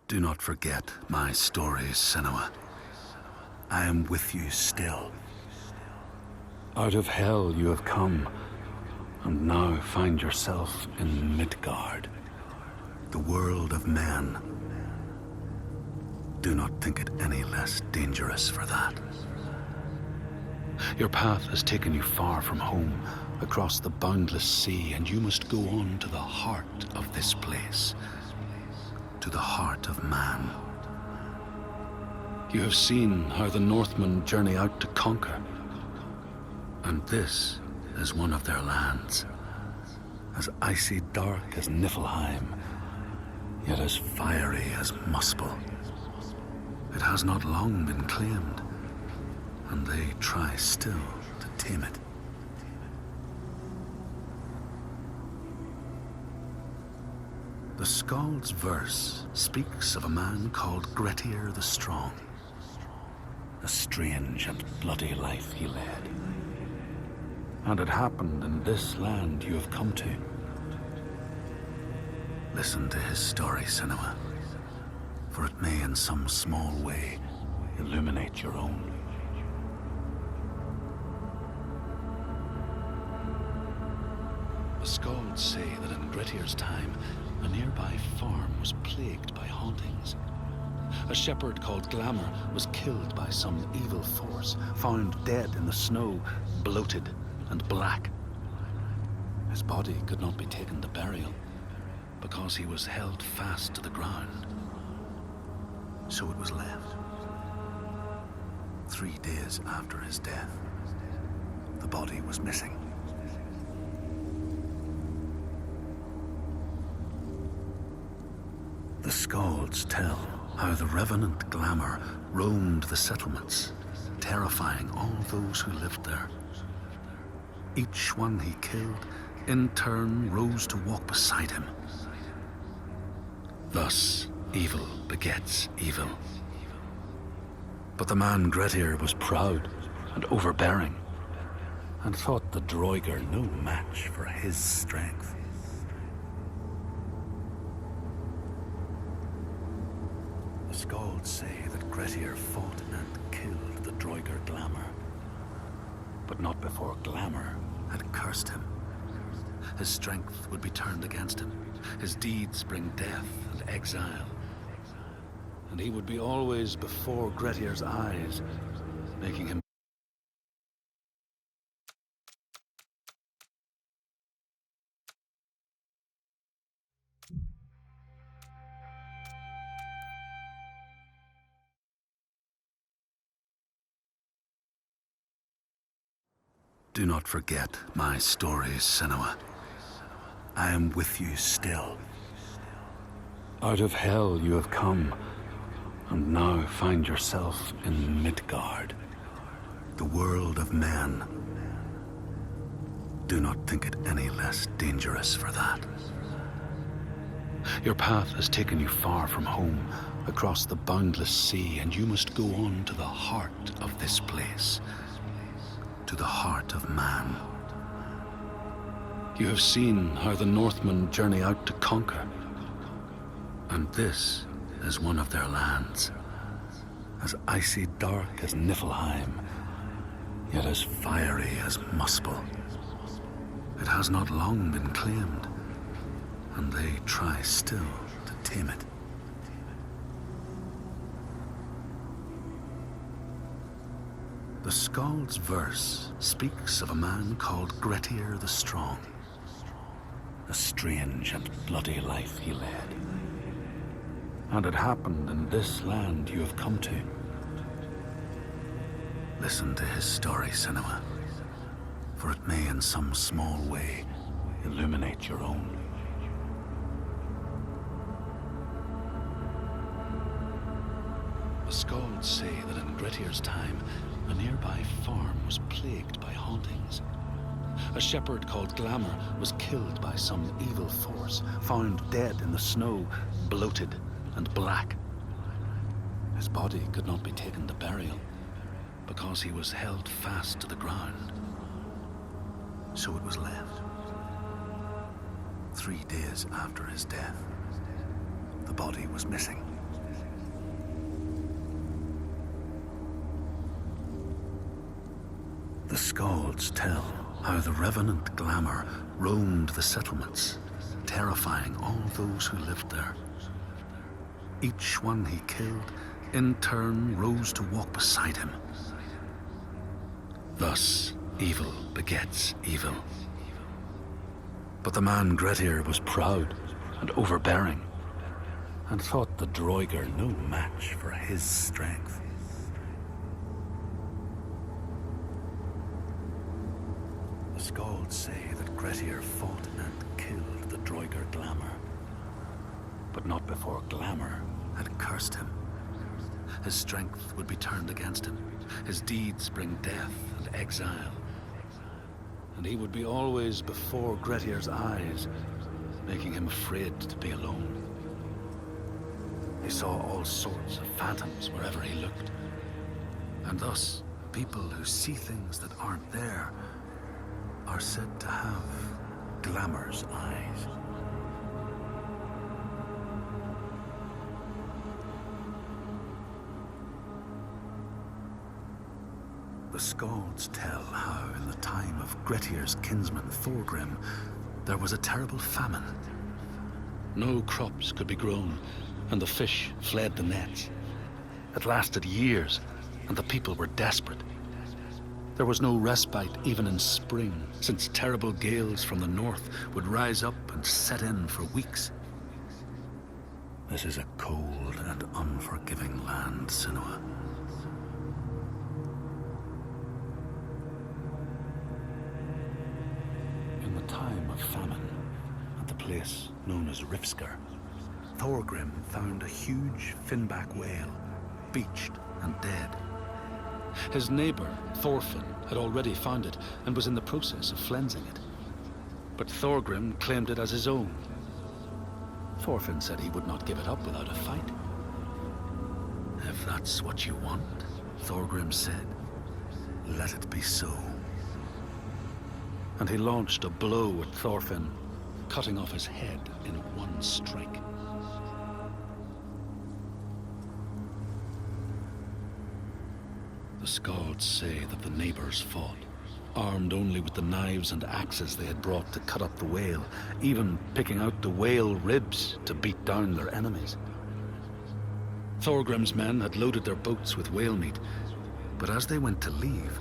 Do not forget my stories, Senua. I am with you still. Out of hell you have come, and now find yourself in Midgard, the world of men. Do not think it any less dangerous for that. Your path has taken you far from home, across the boundless sea, and you must go on to the heart of this place, to the heart of man. You have seen how the Northmen journey out to conquer, and this is one of their lands, as icy dark as Niflheim, yet as fiery as Muspel. It has not long been claimed, and they try still to tame it. The Skald's verse speaks of a man called Grettir the Strong. A strange and bloody life he led. And it happened in this land you have come to. Listen to his story, Senua, for it may in some small way illuminate your own. The Skalds say that in Grettir's time, a nearby farm was plagued by hauntings. A shepherd called Glamour was killed by some evil force, found dead in the snow, bloated and black. His body could not be taken to burial, because he was held fast to the ground. So it was left. 3 days after his death, the body was missing. The Skalds tell how the revenant Glamour roamed the settlements, terrifying all those who lived there. Each one he killed, in turn, rose to walk beside him. Thus, evil begets evil. But the man Grettir was proud and overbearing, and thought the Droiger no match for his strength. The Skalds say that Grettir fought and killed the Droiger Glamour, but not before Glamour had cursed him. His strength would be turned against him, his deeds bring death and exile, and he would be always before Grettir's eyes, making him Do not forget my stories, Senua. I am with you still. Out of hell you have come, and now find yourself in Midgard, the world of men. Do not think it any less dangerous for that. Your path has taken you far from home, across the boundless sea, and you must go on to the heart of this place, to the heart of man. You have seen how the Northmen journey out to conquer, and this is one of their lands, as icy dark as Niflheim, yet as fiery as Muspel. It has not long been claimed, and they try still to tame it. The Skald's verse speaks of a man called Grettir the Strong. A strange and bloody life he led. And it happened in this land you have come to. Listen to his story, Senua, for it may in some small way illuminate your own. The Skalds say that in Grettir's time, a nearby farm was plagued by hauntings. A shepherd called Glamour was killed by some evil force, found dead in the snow, bloated and black. His body could not be taken to burial, because he was held fast to the ground. So it was left. 3 days after his death, the body was missing. The Skalds tell how the revenant Glamour roamed the settlements, terrifying all those who lived there. Each one he killed, in turn, rose to walk beside him. Thus, evil begets evil. But the man Grettir was proud and overbearing, and thought the Droigar no match for his strength. The Skalds say that Grettir fought and killed the Droigar Glamour, but not before Glamour had cursed him. His strength would be turned against him, his deeds bring death and exile, and he would be always before Grettir's eyes, making him afraid to be alone. He saw all sorts of phantoms wherever he looked, and thus people who see things that aren't there are said to have Glamour's eyes. The Skalds tell how in the time of Grettir's kinsman Thorgrim, there was a terrible famine. No crops could be grown, and the fish fled the nets. It lasted years, and the people were desperate. There was no respite even in spring, since terrible gales from the north would rise up and set in for weeks. This is a cold and unforgiving land, Senua. In the time of famine, at the place known as Rifskar, Thorgrim found a huge finback whale, beached and dead. His neighbor, Thorfinn, had already found it and was in the process of flensing it. But Thorgrim claimed it as his own. Thorfinn said he would not give it up without a fight. If that's what you want, Thorgrim said, let it be so. And he launched a blow at Thorfinn, cutting off his head in one strike. The Skalds say that the neighbors fought, armed only with the knives and axes they had brought to cut up the whale, even picking out the whale ribs to beat down their enemies. Thorgrim's men had loaded their boats with whale meat, but as they went to leave,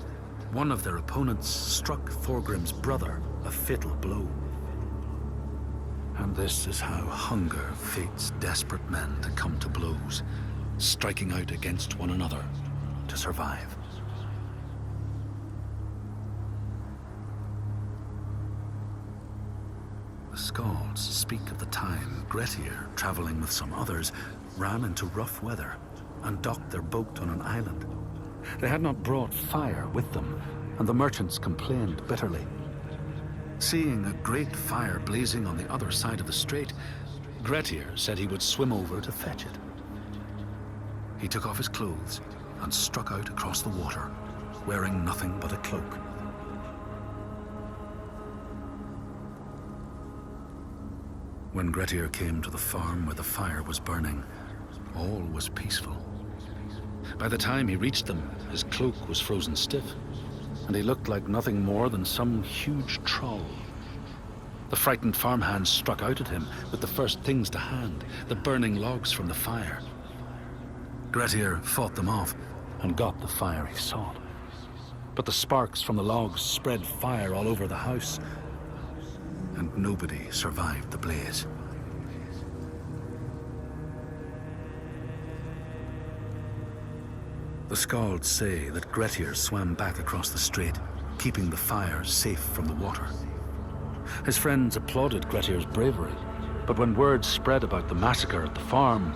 one of their opponents struck Thorgrim's brother a fatal blow. And this is how hunger fates desperate men to come to blows, striking out against one another to survive. The Skalds speak of the time Grettir, traveling with some others, ran into rough weather and docked their boat on an island. They had not brought fire with them, and the merchants complained bitterly. Seeing a great fire blazing on the other side of the strait, Grettir said he would swim over to fetch it. He took off his clothes and struck out across the water, wearing nothing but a cloak. When Grettir came to the farm where the fire was burning, all was peaceful. By the time he reached them, his cloak was frozen stiff, and he looked like nothing more than some huge troll. The frightened farmhands struck out at him with the first things to hand, the burning logs from the fire. Grettir fought them off and got the fire he sought. But the sparks from the logs spread fire all over the house, and nobody survived the blaze. The Skalds say that Grettir swam back across the strait, keeping the fire safe from the water. His friends applauded Grettir's bravery, but when word spread about the massacre at the farm,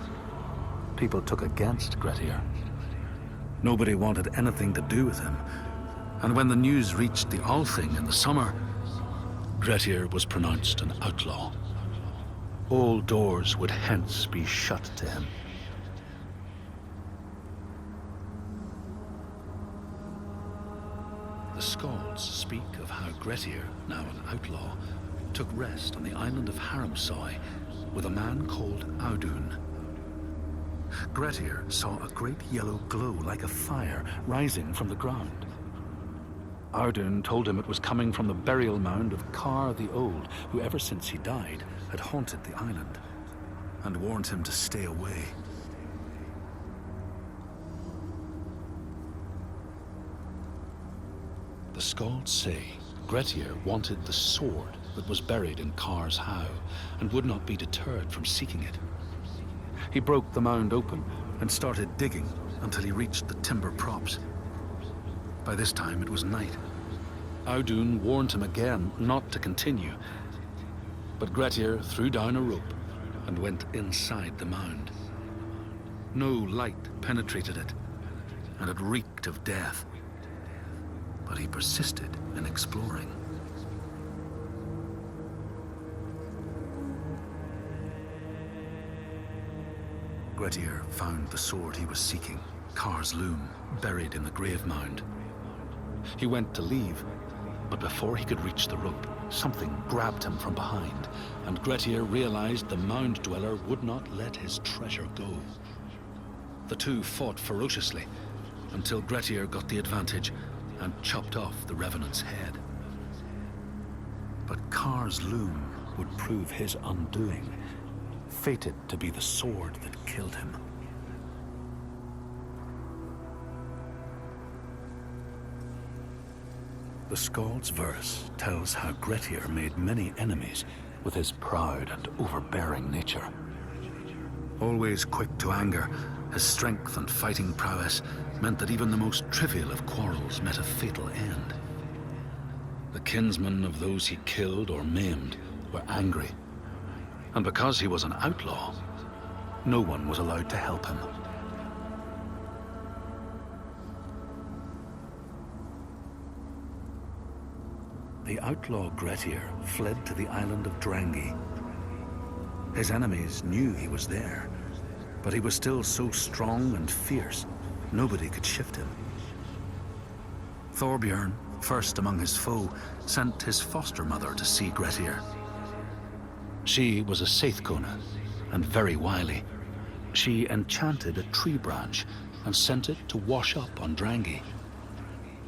people took against Grettir. Nobody wanted anything to do with him, and when the news reached the Althing in the summer, Grettir was pronounced an outlaw. All doors would hence be shut to him. The Skalds speak of how Grettir, now an outlaw, took rest on the island of Haramsoy with a man called Audun. Grettir saw a great yellow glow like a fire rising from the ground. Audun told him it was coming from the burial mound of Kar the Old, who ever since he died had haunted the island, and warned him to stay away. The Skalds say Grettir wanted the sword that was buried in Kar's howe, and would not be deterred from seeking it. He broke the mound open and started digging until he reached the timber props. By this time it was night. Audun warned him again not to continue, but Grettir threw down a rope and went inside the mound. No light penetrated it, and it reeked of death. But he persisted in exploring. Grettir found the sword he was seeking, Kar's loom, buried in the grave mound. He went to leave, but before he could reach the rope, something grabbed him from behind, and Grettir realized the mound dweller would not let his treasure go. The two fought ferociously until Grettir got the advantage and chopped off the revenant's head. But Kar's loom would prove his undoing, fated to be the sword that killed him. The Skald's verse tells how Grettir made many enemies with his proud and overbearing nature. Always quick to anger, his strength and fighting prowess meant that even the most trivial of quarrels met a fatal end. The kinsmen of those he killed or maimed were angry, and because he was an outlaw, no one was allowed to help him. The outlaw Grettir fled to the island of Drangi. His enemies knew he was there, but he was still so strong and fierce, nobody could shift him. Thorbjorn, first among his foe, sent his foster mother to see Grettir. She was a Seithkona and very wily. She enchanted a tree branch and sent it to wash up on Drangi.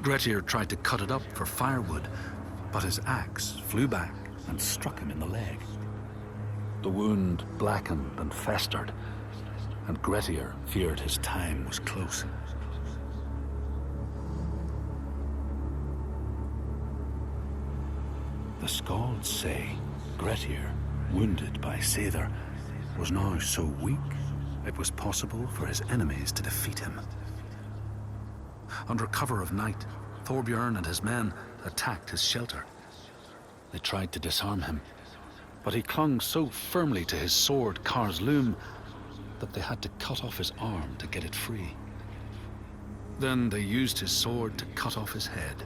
Grettir tried to cut it up for firewood, but his axe flew back and struck him in the leg. The wound blackened and festered, and Grettir feared his time was close. The Skalds say Grettir, wounded by Seidr, was now so weak it was possible for his enemies to defeat him. Under cover of night, Thorbjorn and his men attacked his shelter. They tried to disarm him, but he clung so firmly to his sword, Kar's loom, that they had to cut off his arm to get it free. Then they used his sword to cut off his head,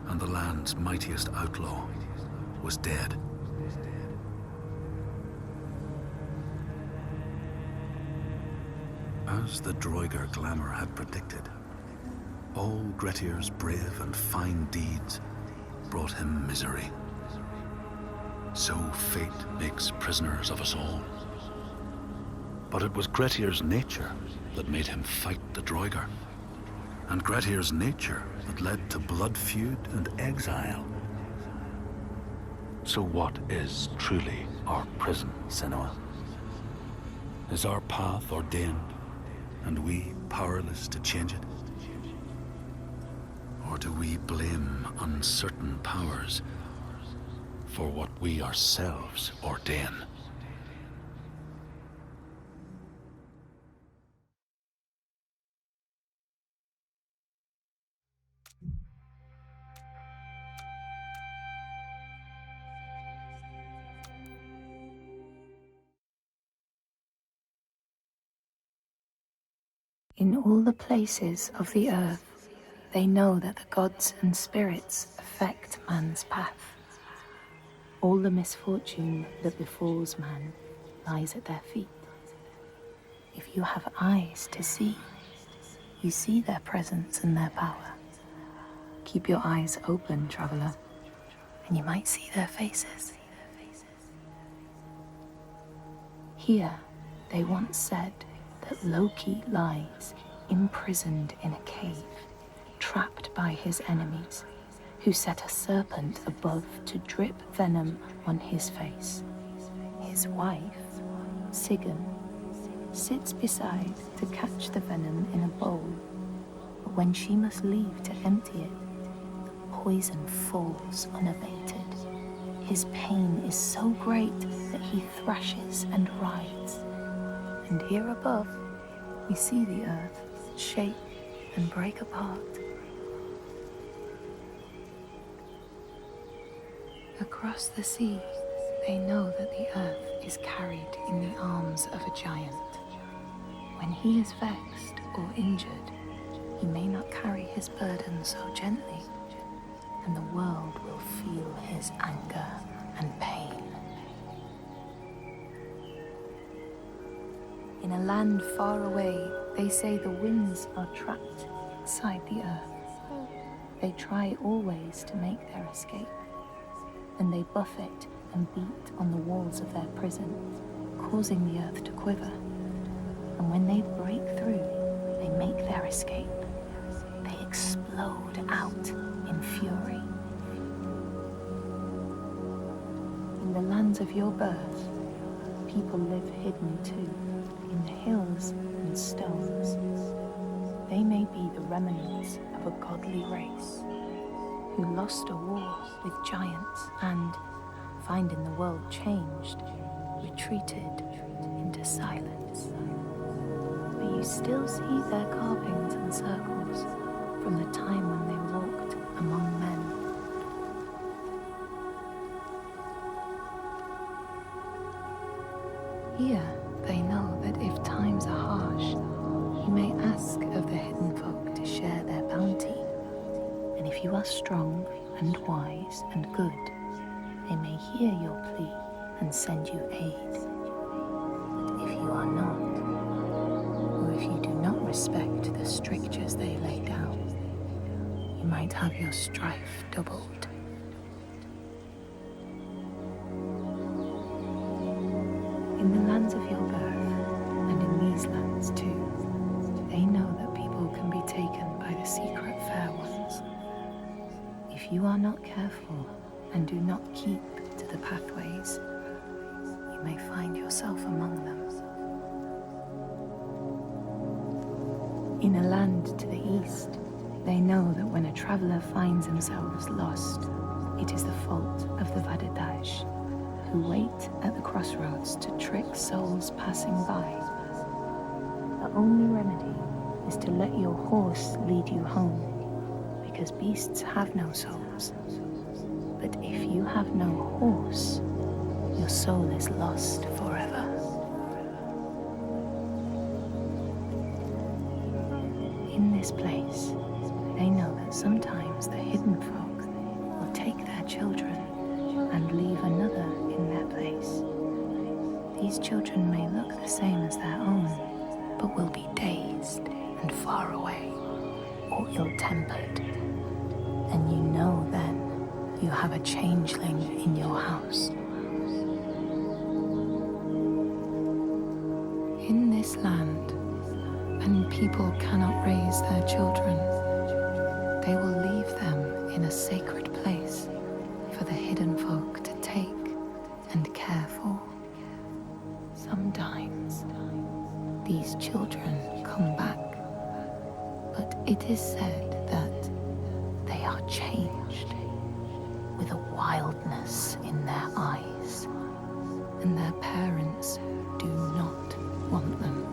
and the land's mightiest outlaw was dead. As the Droigar glamour had predicted, all Grettir's brave and fine deeds brought him misery. So fate makes prisoners of us all. But it was Grettir's nature that made him fight the Droigar, and Grettir's nature that led to blood feud and exile. So what is truly our prison, Senua? Is our path ordained, and we powerless to change it? Or do we blame uncertain powers for what we ourselves ordain? In all the places of the earth, they know that the gods and spirits affect man's path. All the misfortune that befalls man lies at their feet. If you have eyes to see, you see their presence and their power. Keep your eyes open, traveler, and you might see their faces. Here, they once said that Loki lies imprisoned in a cave trapped by his enemies, who set a serpent above to drip venom on his face. His wife, Sigan, sits beside to catch the venom in a bowl, but when she must leave to empty it, the poison falls unabated. His pain is so great that he thrashes and writhes. And here above, we see the earth shake and break apart. Across the sea, they know that the earth is carried in the arms of a giant. When he is vexed or injured, he may not carry his burden so gently, and the world will feel his anger and pain. In a land far away, they say the winds are trapped inside the earth. They try always to make their escape, and they buffet and beat on the walls of their prison, causing the earth to quiver. And when they break through, they make their escape. They explode out in fury. In the lands of your birth, people live hidden too, in the hills and stones. They may be the remnants of a godly race who lost a war with giants and, finding the world changed, retreated into silence. But you still see their carvings and circles from the time when they walked among men. Here, they know that if times are harsh, you may ask of the hidden folk to share their bounty. And if you are strong and wise and good, they may hear your plea and send you aid. But if you are not, or if you do not respect the strictures they lay down, you might have your strife doubled. In the lands of your birth, and in these lands too, they know that people can be taken by the secret fair ones. If you are not careful and do not keep to the pathways, you may find yourself among them. In a land to the east, they know that when a traveler finds themselves lost, it is the fault of the Vadadash, who wait at the crossroads to trick souls passing by. The only remedy is to let your horse lead you home, because beasts have no souls. But if you have no horse, your soul is lost forever. In this place, they know that sometimes the hidden folk will take their children and leave another in their place. These children may look the same as their own, but will be dazed and far away, or ill-tempered. And you know then you have a changeling in your house. In this land, when people cannot raise their children, they will leave them in a sacred place for the hidden folk to take and care for. Sometimes these children come back, but it is said that they are changed, with a wildness in their eyes, and their parents do not want them.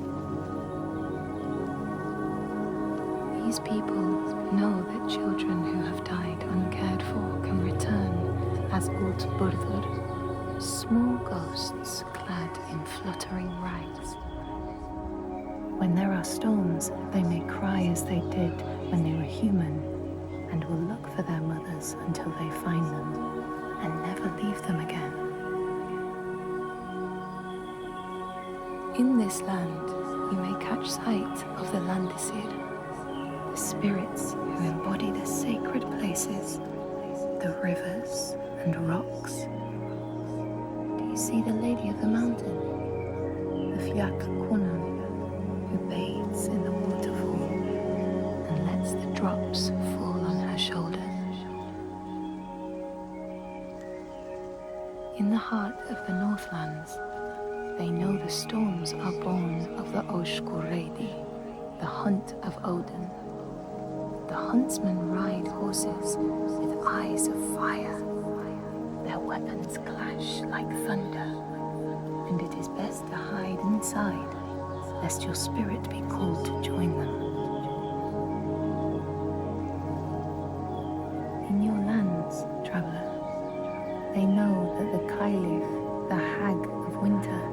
These people know that children who have died uncared for can return as Ultburður, small ghosts clad in fluttering rags. When there are storms, they may cry as they did when they were human, and will look for their mothers until they find them, and never leave them again. In this land, you may catch sight of the Landisir, the spirits who embody the sacred places, the rivers and rocks. Do you see the Lady of the Mountain, the Fyak Kunan, who bathes in the waterfall and lets the drops know the storms are born of the Oshkuredi, the hunt of Odin. The huntsmen ride horses with eyes of fire. Their weapons clash like thunder, and it is best to hide inside, lest your spirit be called to join them. In your lands, traveler, they know that the Kailith, the hag of winter,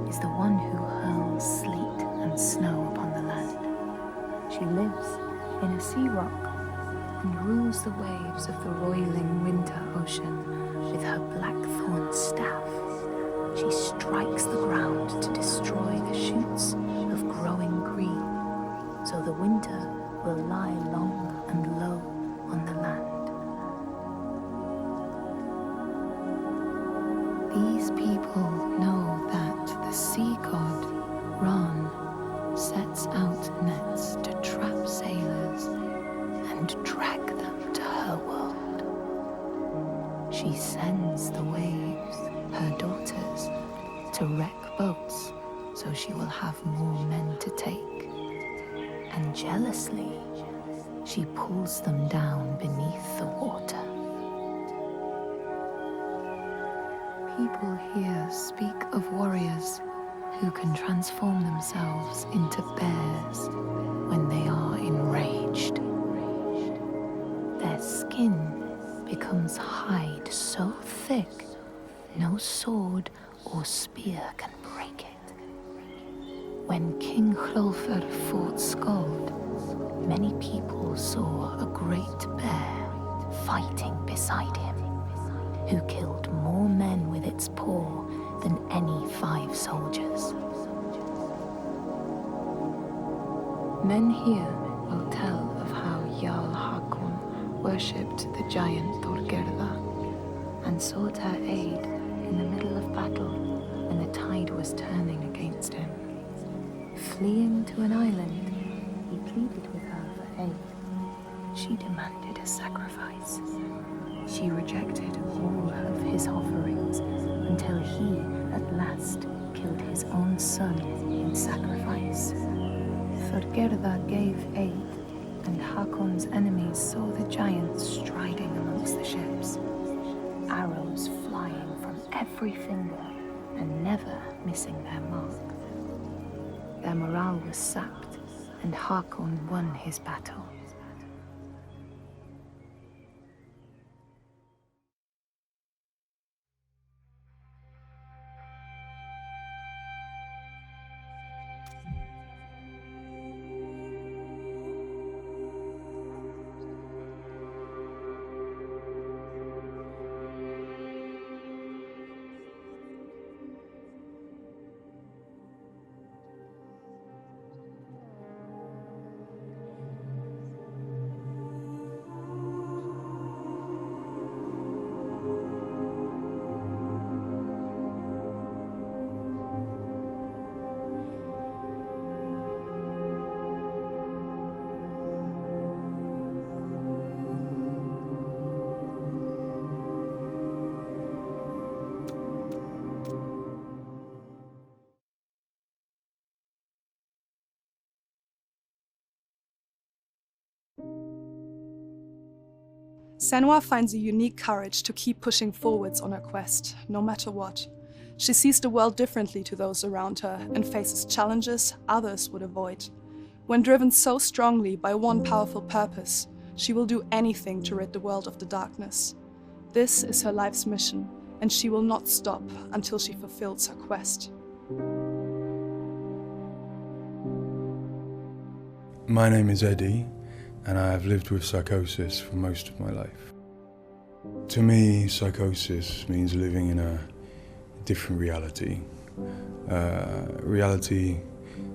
is the one who hurls sleet and snow upon the land. She lives in a sea rock and rules the waves of the roiling winter ocean with her blackthorn staff. She strikes the ground to destroy the shoots of growing green, so the winter will lie long and low on the land. These people know that the sea god, Ran, sets out nets to trap sailors and drag them to her world. She sends the waves, her daughters, to wreck boats so she will have more men to take. And jealously, she pulls them down beneath the water. People here speak of warriors who can transform themselves into bears when they are enraged. Their skin becomes hide so thick, no sword or spear can break it. When King Hrolfr fought Skald, many people saw a great bear fighting beside him, who killed more men with its paw than any 5 soldiers. Men here will tell of how Jarl Hakon worshipped the giant Thorgerða and sought her aid in the middle of battle when the tide was turning against him. Fleeing to an island, he pleaded with her for aid. She demanded a sacrifice. She rejected all of his offerings until he, at last, killed his own son in sacrifice. Thorgerða gave aid, and Hakon's enemies saw the giants striding amongst the ships, arrows flying from every finger and never missing their mark. Their morale was sapped, and Hakon won his battle. Senua finds a unique courage to keep pushing forwards on her quest, no matter what. She sees the world differently to those around her and faces challenges others would avoid. When driven so strongly by one powerful purpose, she will do anything to rid the world of the darkness. This is her life's mission, and she will not stop until she fulfills her quest. My name is Eddie, and I have lived with psychosis for most of my life. To me, psychosis means living in a different reality, a reality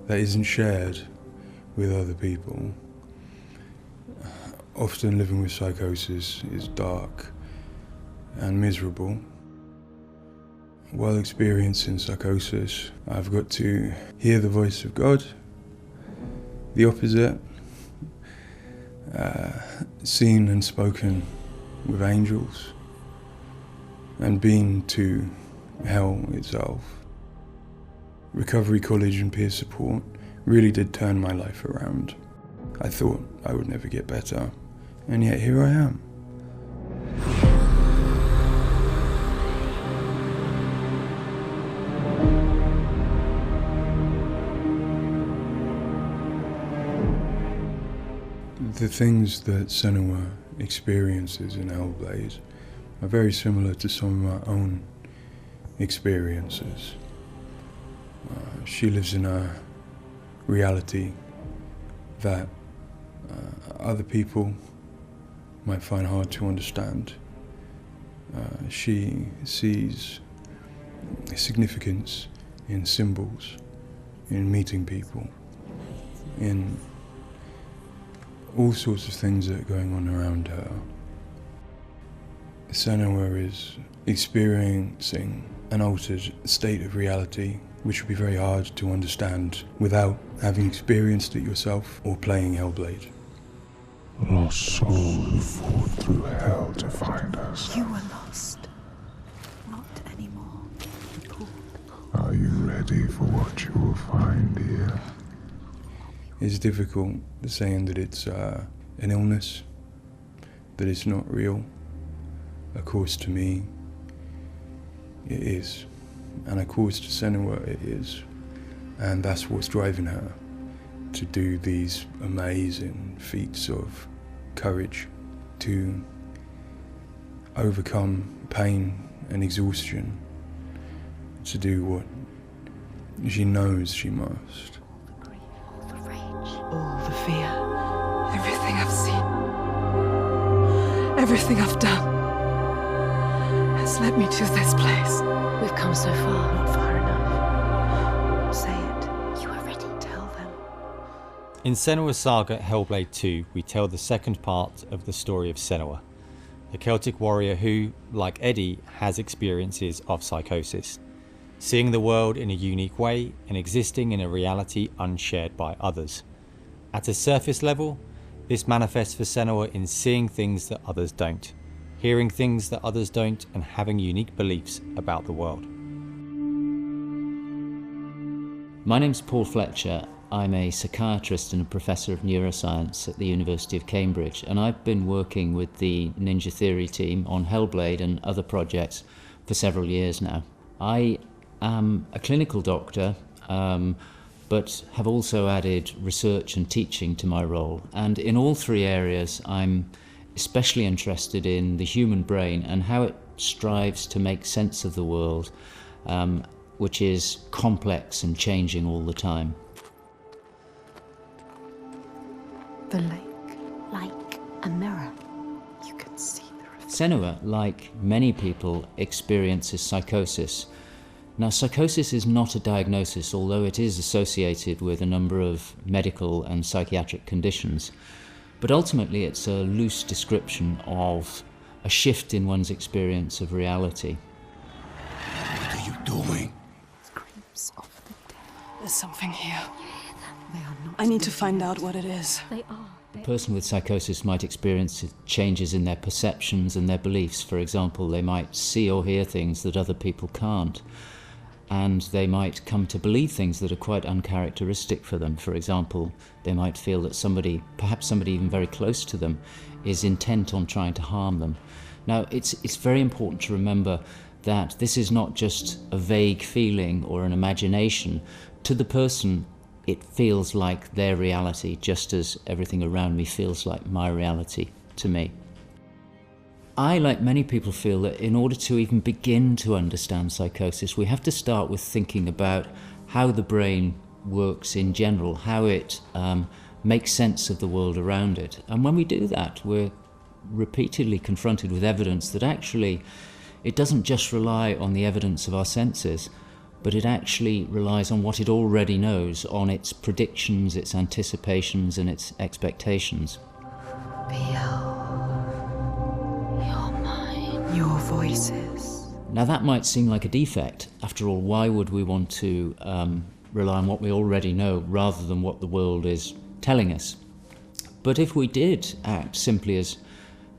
that isn't shared with other people. Often living with psychosis is dark and miserable. While experiencing psychosis, I've got to hear the voice of God, the opposite, seen and spoken with angels, and been to hell itself. recovery college and peer support really did turn my life around. I thought I would never get better, and yet here I am. The things that Senua experiences in Hellblade are very similar to some of my own experiences. She lives in a reality that other people might find hard to understand. She sees significance in symbols, in meeting people, in all sorts of things that are going on around her. Senua is experiencing an altered state of reality which would be very hard to understand without having experienced it yourself or playing Hellblade. Lost soul who fought through hell to find us. You were lost. Not anymore. Paul. Are you ready for what you will find here? It's difficult saying that it's an illness, that it's not real. Of course, to me, it is. And of course, to Senua, it is. And that's what's driving her to do these amazing feats of courage, to overcome pain and exhaustion, to do what she knows she must. All the rage, all the fear, Everything I've seen, everything I've done has led me to this place. we've come so far, not far enough. Say it. You are ready. Tell them. In Senua's Saga Hellblade 2, we tell the second part of the story of Senua, a Celtic warrior who, like Eddie, has experiences of psychosis, seeing the world in a unique way and existing in a reality unshared by others. At a surface level, this manifests for Senua in seeing things that others don't, hearing things that others don't, and having unique beliefs about the world. My name's Paul Fletcher. I'm a psychiatrist and a professor of neuroscience at the University of Cambridge, and I've been working with the Ninja Theory team on Hellblade and other projects for several years now. I am a clinical doctor, but have also added research and teaching to my role. And in all three areas, I'm especially interested in the human brain and how it strives to make sense of the world, which is complex and changing all the time. The lake, like a mirror. You can see the reflection. Senua, like many people, experiences psychosis. Now, psychosis is not a diagnosis, although it is associated with a number of medical and psychiatric conditions. But ultimately, it's a loose description of a shift in one's experience of reality. What are you doing? Screams of the dead. There's something here. They are not. I need to find out what it is. They are. A person with psychosis might experience changes in their perceptions and their beliefs. For example, they might see or hear things that other people can't. And they might come to believe things that are quite uncharacteristic for them. For example, they might feel that somebody, perhaps somebody even very close to them, is intent on trying to harm them. Now, it's very important to remember that this is not just a vague feeling or an imagination. To the person, it feels like their reality, just as everything around me feels like my reality to me. I, like many people, feel that in order to even begin to understand psychosis, we have to start with thinking about how the brain works in general, how it makes sense of the world around it. And when we do that, we're repeatedly confronted with evidence that actually it doesn't just rely on the evidence of our senses, but it actually relies on what it already knows, on its predictions, its anticipations, and its expectations. Your voices. Now that might seem like a defect. After all, why would we want to rely on what we already know rather than what the world is telling us? But if we did act simply as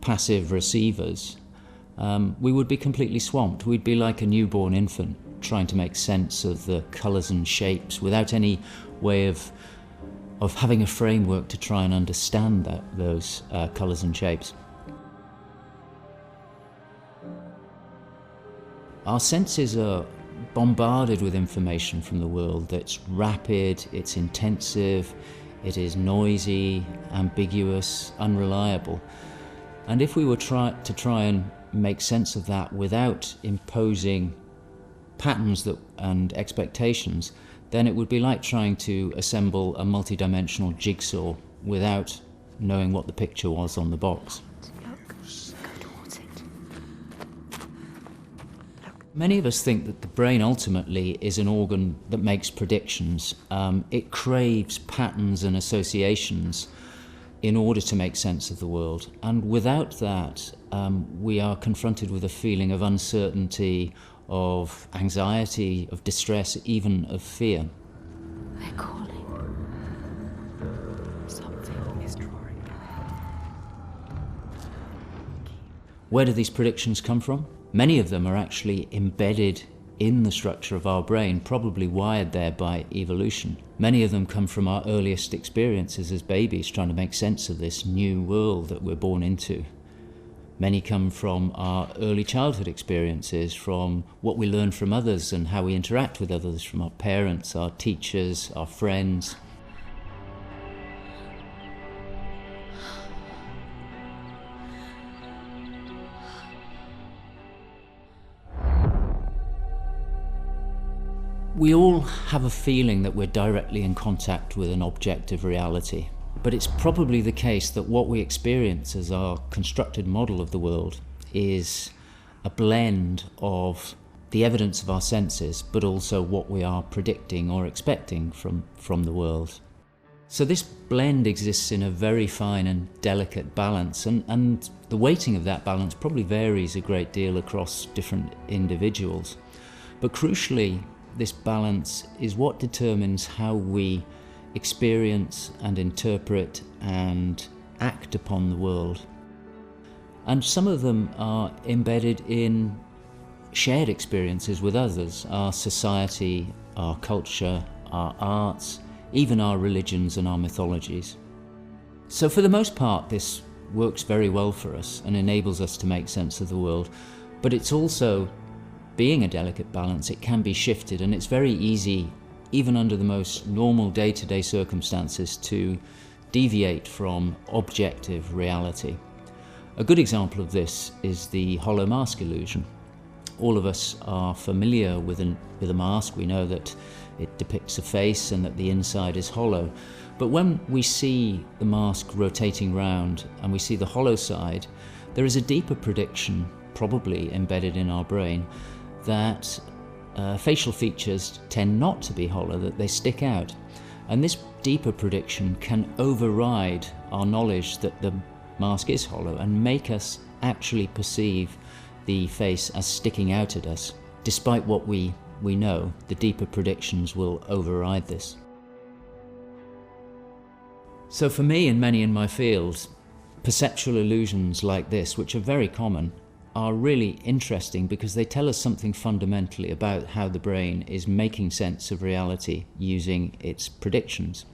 passive receivers, we would be completely swamped. We'd be like a newborn infant trying to make sense of the colours and shapes without any way of having a framework to try and understand those colours and shapes. Our senses are bombarded with information from the world that's rapid, it's intensive, it is noisy, ambiguous, unreliable. And if we were to try and make sense of that without imposing patterns and expectations, then it would be like trying to assemble a multi-dimensional jigsaw without knowing what the picture was on the box. Many of us think that the brain ultimately is an organ that makes predictions. It craves patterns and associations in order to make sense of the world. And without that, we are confronted with a feeling of uncertainty, of anxiety, of distress, even of fear. They're calling. Something is drawing. Where do these predictions come from? Many of them are actually embedded in the structure of our brain, probably wired there by evolution. Many of them come from our earliest experiences as babies, trying to make sense of this new world that we're born into. Many come from our early childhood experiences, from what we learn from others and how we interact with others, from our parents, our teachers, our friends. We all have a feeling that we're directly in contact with an objective reality, but it's probably the case that what we experience as our constructed model of the world is a blend of the evidence of our senses, but also what we are predicting or expecting from the world. So this blend exists in a very fine and delicate balance, and the weighting of that balance probably varies a great deal across different individuals. But crucially, this balance is what determines how we experience and interpret and act upon the world. And some of them are embedded in shared experiences with others, our society, our culture, our arts, even our religions and our mythologies. So for the most part, this works very well for us and enables us to make sense of the world, but it's also, being a delicate balance, it can be shifted, and it's very easy, even under the most normal day-to-day circumstances, to deviate from objective reality. A good example of this is the hollow mask illusion. All of us are familiar with a mask. We know that it depicts a face and that the inside is hollow. But when we see the mask rotating round and we see the hollow side, there is a deeper prediction, probably embedded in our brain, that facial features tend not to be hollow, that they stick out. And this deeper prediction can override our knowledge that the mask is hollow and make us actually perceive the face as sticking out at us. Despite what we know, the deeper predictions will override this. So for me and many in my field, perceptual illusions like this, which are very common, are really interesting because they tell us something fundamentally about how the brain is making sense of reality using its predictions.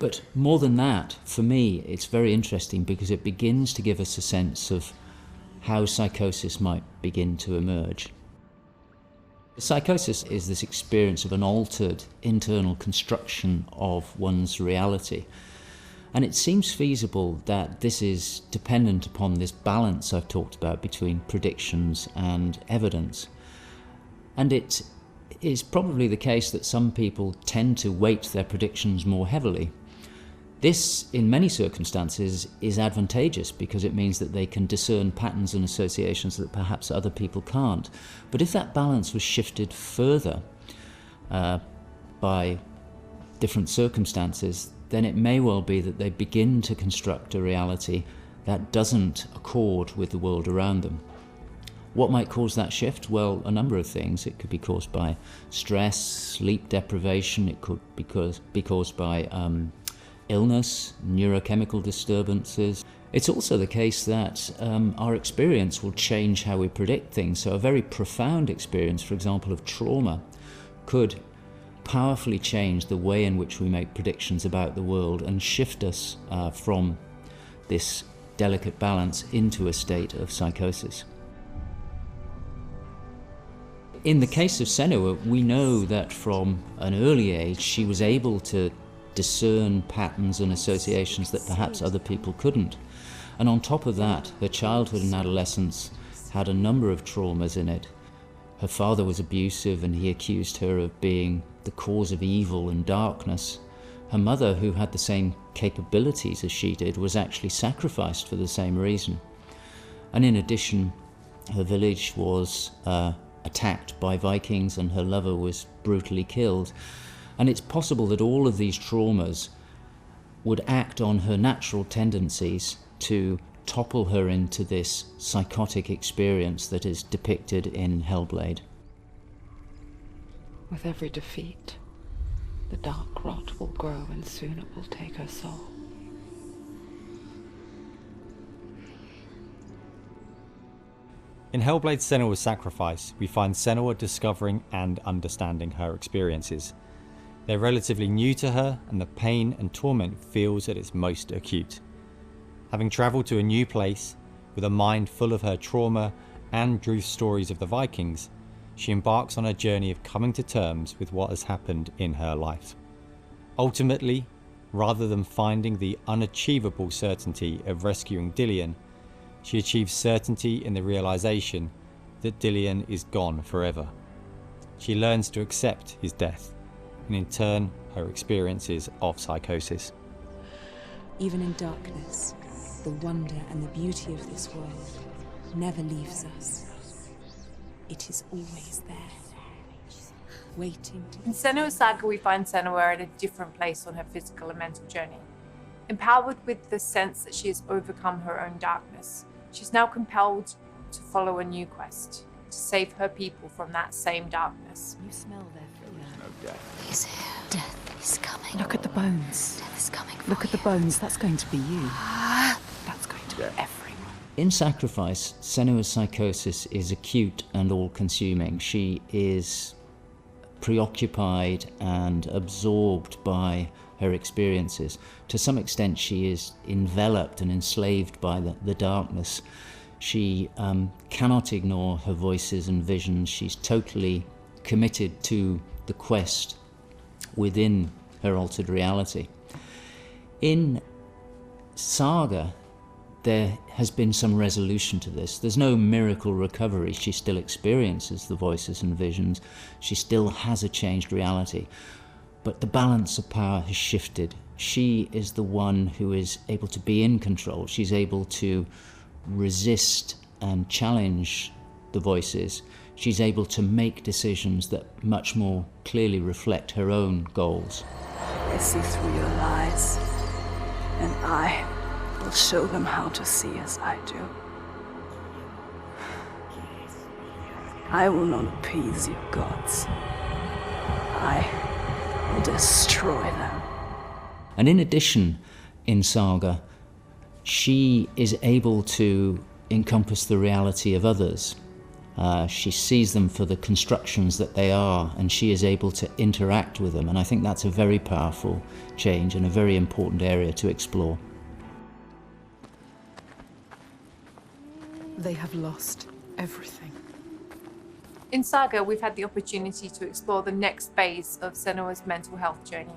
But more than that, for me, it's very interesting because it begins to give us a sense of how psychosis might begin to emerge. Psychosis is this experience of an altered internal construction of one's reality. And it seems feasible that this is dependent upon this balance I've talked about between predictions and evidence. And it is probably the case that some people tend to weight their predictions more heavily. This, in many circumstances, is advantageous because it means that they can discern patterns and associations that perhaps other people can't. But if that balance was shifted further by different circumstances, then it may well be that they begin to construct a reality that doesn't accord with the world around them. What might cause that shift? Well, a number of things. It could be caused by stress, sleep deprivation. It could be caused by illness, neurochemical disturbances. It's also the case that our experience will change how we predict things. So a very profound experience, for example, of trauma, could powerfully change the way in which we make predictions about the world and shift us from this delicate balance into a state of psychosis. In the case of Senua, we know that from an early age she was able to discern patterns and associations that perhaps other people couldn't. And on top of that, her childhood and adolescence had a number of traumas in it. Her father was abusive and he accused her of being the cause of evil and darkness. Her mother, who had the same capabilities as she did, was actually sacrificed for the same reason. And in addition, her village was attacked by Vikings and her lover was brutally killed. And it's possible that all of these traumas would act on her natural tendencies to topple her into this psychotic experience that is depicted in Hellblade. With every defeat, the dark rot will grow and soon it will take her soul. In Hellblade Senua's Sacrifice, we find Senua discovering and understanding her experiences. They're relatively new to her, and the pain and torment feels at its most acute. Having travelled to a new place, with a mind full of her trauma and truth stories of the Vikings, she embarks on a journey of coming to terms with what has happened in her life. Ultimately, rather than finding the unachievable certainty of rescuing Dillion, she achieves certainty in the realization that Dillion is gone forever. She learns to accept his death, and in turn, her experiences of psychosis. Even in darkness, the wonder and the beauty of this world never leaves us. It is always there, waiting to... In Senua's Saga, we find Senua at a different place on her physical and mental journey. Empowered with the sense that she has overcome her own darkness, she's now compelled to follow a new quest, to save her people from that same darkness. You smell their fear. He's here. Death is coming. Look at the bones. Death is coming. Look at the bones. That's going to be you. That's going to be everyone. In Sacrifice, Senua's psychosis is acute and all-consuming. She is preoccupied and absorbed by her experiences. To some extent, she is enveloped and enslaved by the darkness. She cannot ignore her voices and visions. She's totally committed to the quest within her altered reality. In Saga, there has been some resolution to this. There's no miracle recovery. She still experiences the voices and visions. She still has a changed reality. But the balance of power has shifted. She is the one who is able to be in control. She's able to resist and challenge the voices. She's able to make decisions that much more clearly reflect her own goals. They see through your lies, and I will show them how to see as I do. I will not appease your gods. I will destroy them. And in addition, in Saga, she is able to encompass the reality of others. She sees them for the constructions that they are, and she is able to interact with them. And I think that's a very powerful change and a very important area to explore. They have lost everything. In Saga, we've had the opportunity to explore the next phase of Senua's mental health journey.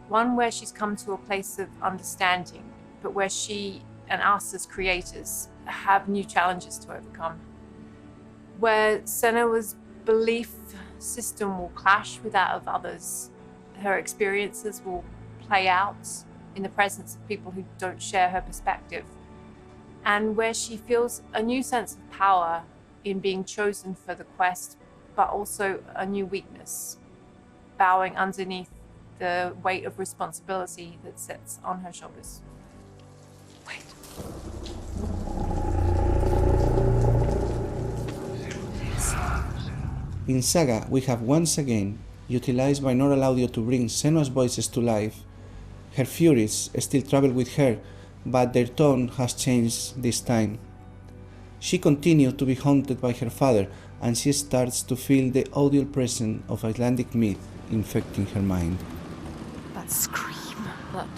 One where she's come to a place of understanding, but where she and us as creators have new challenges to overcome. Where Senua's belief system will clash with that of others. Her experiences will play out in the presence of people who don't share her perspective. And where she feels a new sense of power in being chosen for the quest, but also a new weakness, bowing underneath the weight of responsibility that sits on her shoulders. Wait. In Saga, we have once again utilized binaural audio to bring Senua's voices to life. Her furies still travel with her, but their tone has changed this time. She continues to be haunted by her father, and she starts to feel the audible presence of Icelandic myth infecting her mind. That scream, that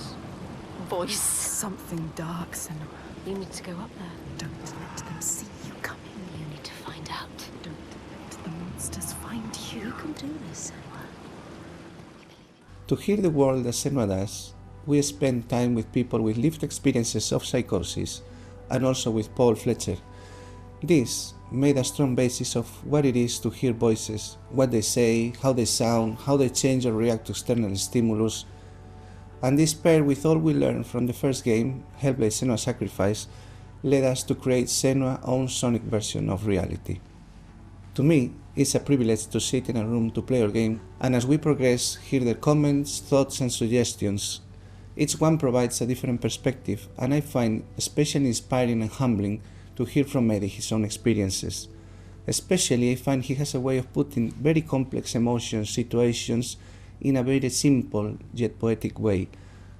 voice. Something dark, Senua. You need to go up there. Don't let them see you coming. You need to find out. Don't let the monsters find you. You can do this, Senua. To hear the world as Senua does, we spend time with people with lived experiences of psychosis, and also with Paul Fletcher. This made a strong basis of what it is to hear voices, what they say, how they sound, how they change or react to external stimulus. And this paired with all we learned from the first game, Hellblade: Senua's Sacrifice, led us to create Senua's own sonic version of reality. To me, it's a privilege to sit in a room to play our game, and as we progress, hear their comments, thoughts and suggestions. Each one provides a different perspective, and I find especially inspiring and humbling to hear from Eddie his own experiences. Especially I find he has a way of putting very complex emotions, situations, in a very simple yet poetic way,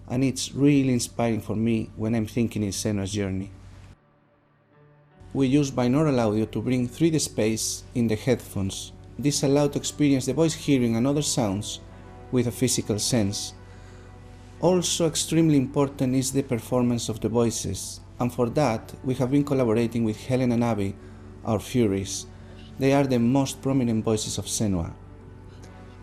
and it's really inspiring for me when I'm thinking in Senua's journey. We use binaural audio to bring 3D space in the headphones. This allows to experience the voice hearing and other sounds with a physical sense. Also extremely important is the performance of the voices, and for that we have been collaborating with Helen and Abby, our Furies. They are the most prominent voices of Senua.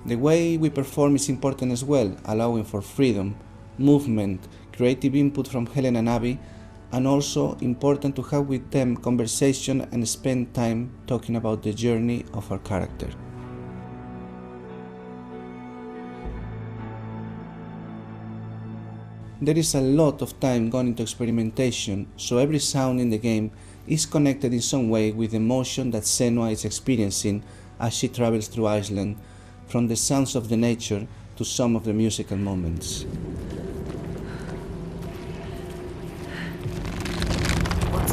The way we perform is important as well, allowing for freedom, movement, creative input from Helen and Abby, and also important to have with them conversation and spend time talking about the journey of our character. There is a lot of time gone into experimentation, so every sound in the game is connected in some way with the emotion that Senua is experiencing as she travels through Iceland, from the sounds of the nature to some of the musical moments. What's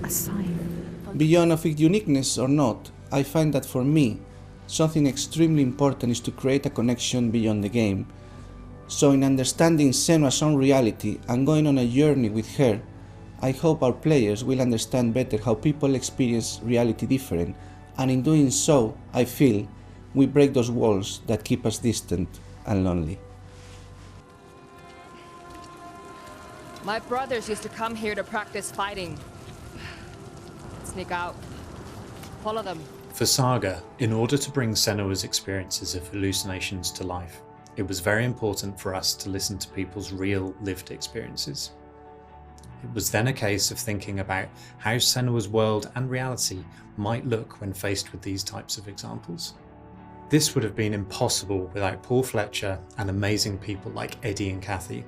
a sign? Beyond of its uniqueness or not, I find that for me, something extremely important is to create a connection beyond the game. So in understanding Senua's own reality and going on a journey with her, I hope our players will understand better how people experience reality different, and in doing so, I feel, we break those walls that keep us distant and lonely. My brothers used to come here to practice fighting. Sneak out. Follow them. For Saga, in order to bring Senua's experiences of hallucinations to life, it was very important for us to listen to people's real lived experiences. It was then a case of thinking about how Senua's world and reality might look when faced with these types of examples. This would have been impossible without Paul Fletcher and amazing people like Eddie and Kathy,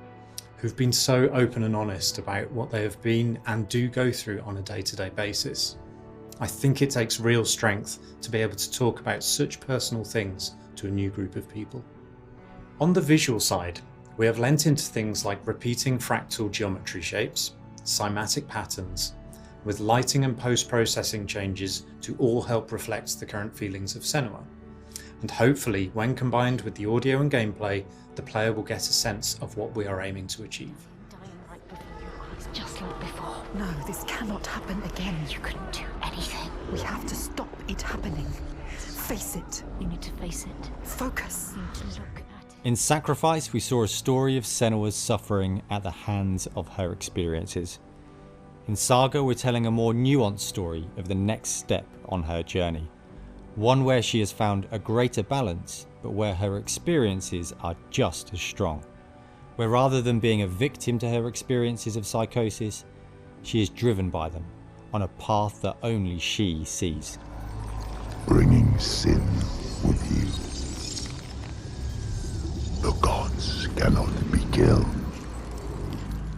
who've been so open and honest about what they have been and do go through on a day-to-day basis. I think it takes real strength to be able to talk about such personal things to a new group of people. On the visual side, we have lent into things like repeating fractal geometry shapes, cymatic patterns, with lighting and post-processing changes to all help reflect the current feelings of Senua. And hopefully, when combined with the audio and gameplay, the player will get a sense of what we are aiming to achieve. Dying right before your eyes, just like before. No, this cannot happen again. You couldn't do anything. We have to stop it happening. Face it. You need to face it. Focus. You need to look at it. In Sacrifice, we saw a story of Senua's suffering at the hands of her experiences. In Saga, we're telling a more nuanced story of the next step on her journey. One where she has found a greater balance, but where her experiences are just as strong. Where rather than being a victim to her experiences of psychosis, she is driven by them, on a path that only she sees. Bringing sin with you. The gods cannot be killed.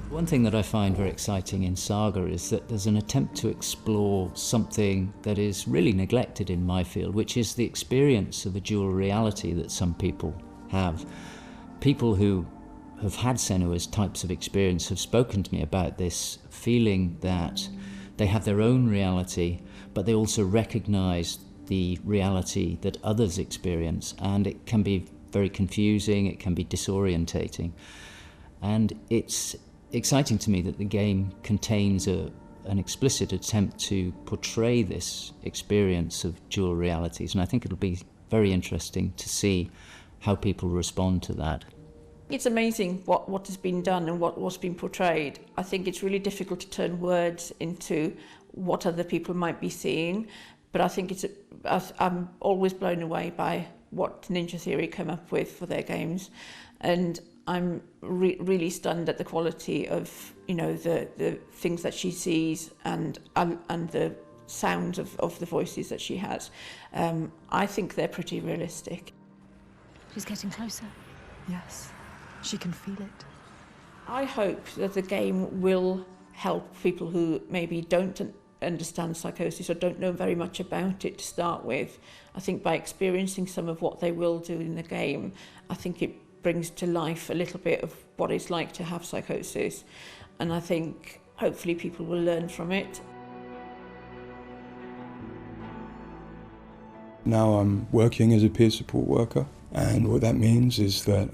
One thing that I find very exciting in Saga is that there's an attempt to explore something that is really neglected in my field, which is the experience of a dual reality that some people have. People who have had Senua's types of experience have spoken to me about this feeling that they have their own reality, but they also recognize the reality that others experience, and it can be very confusing, it can be disorientating. And it's exciting to me that the game contains an explicit attempt to portray this experience of dual realities, and I think it'll be very interesting to see how people respond to that. It's amazing what has been done and what's been portrayed. I think it's really difficult to turn words into what other people might be seeing, but I think I'm always blown away by what Ninja Theory come up with for their games, and I'm really stunned at the quality of, you know, the things that she sees and the sounds of the voices that she has. I think they're pretty realistic. She's getting closer. Yes, she can feel it. I hope that the game will help people who maybe don't understand psychosis or don't know very much about it to start with. I think by experiencing some of what they will do in the game, I think it brings to life a little bit of what it's like to have psychosis, and I think hopefully people will learn from it. Now I'm working as a peer support worker, and what that means is that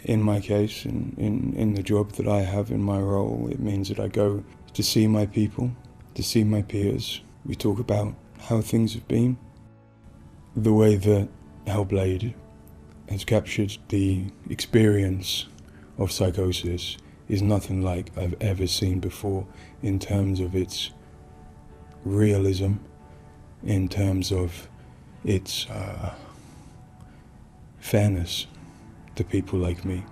in my case, in the job that I have in my role, it means that I go to see my people, to see my peers. We talk about how things have been. The way that Hellblade has captured the experience of psychosis is nothing like I've ever seen before, in terms of its realism, in terms of its fairness to people like me.